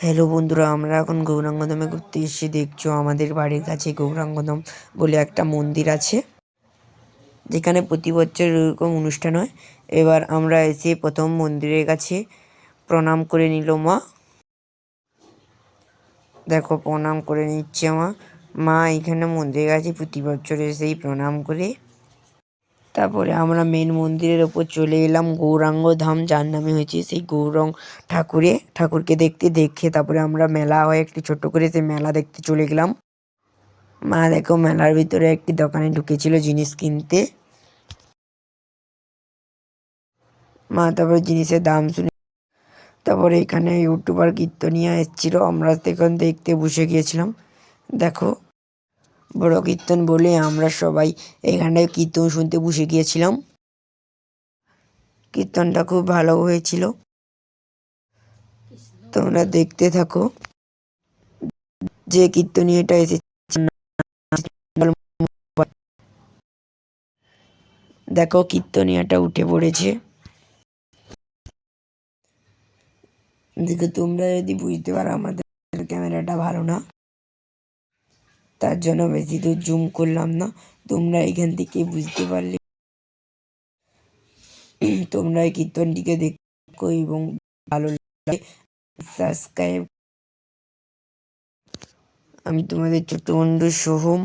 Hello বন্ধুরা, আমরা এখন গৌরাঙ্গধামে ঘুরতে এসেছি। দেখছো আমাদের বাড়ির কাছে গৌরাঙ্গধাম বলে একটা মন্দির আছে, যেখানে প্রতি বছর এরকম অনুষ্ঠান হয়। এবার আমরা এসে প্রথম মন্দিরের কাছে প্রণাম করে নিল মা। দেখো প্রণাম করে নিচ্ছে মা এখানে মন্দিরের কাছে প্রতি বছর এসেই প্রণাম করে। তারপরে আমরা মেন মন্দিরের ওপর চলে এলাম, গৌরাঙ্গ ধাম যার নামে হয়েছে, সেই গৌরাঙ্গ ঠাকুরকে দেখে তারপরে আমরা মেলা হয় একটি ছোট্ট করে, সেই মেলা দেখতে চলে গেলাম। মা দেখো মেলার ভিতরে একটি দোকানে ঢুকেছিল জিনিস কিনতে। মা তারপরে জিনিসের দাম শুনে তারপরে এখানে ইউটিউবার কীর্তনিয়া এসেছিল, আমরা সেখান দেখতে বসে গিয়েছিলাম। দেখো বড় কীর্তন বলে আমরা সবাই এখানে কীর্তন শুনতে বসে গিয়েছিলাম। কীর্তনটা খুব ভালো হয়েছিল, তোমরা দেখতে থাকো। যে কীর্তনিয়াটা এসেছে দেখো কীর্তনিয়াটা উঠে পড়েছে। দেখো তোমরা যদি বুঝতে পারো, আমাদের ক্যামেরাটা ভালো না, তার জন্য বেশি দূর জুম করলাম না। তোমরা এখান থেকে বুঝতে পারলে তোমরা এই কীর্তনটিকে দেখো এবং ভালো লাগে সাবস্ক্রাইব। আমি তোমাদের ছোট্ট বন্ধু সোহম।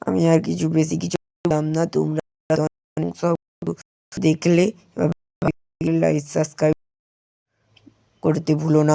আমি আর বেশি কিছু বললাম না। তোমরা সব দেখলে সাবস্ক্রাইব করতে ভুলো না।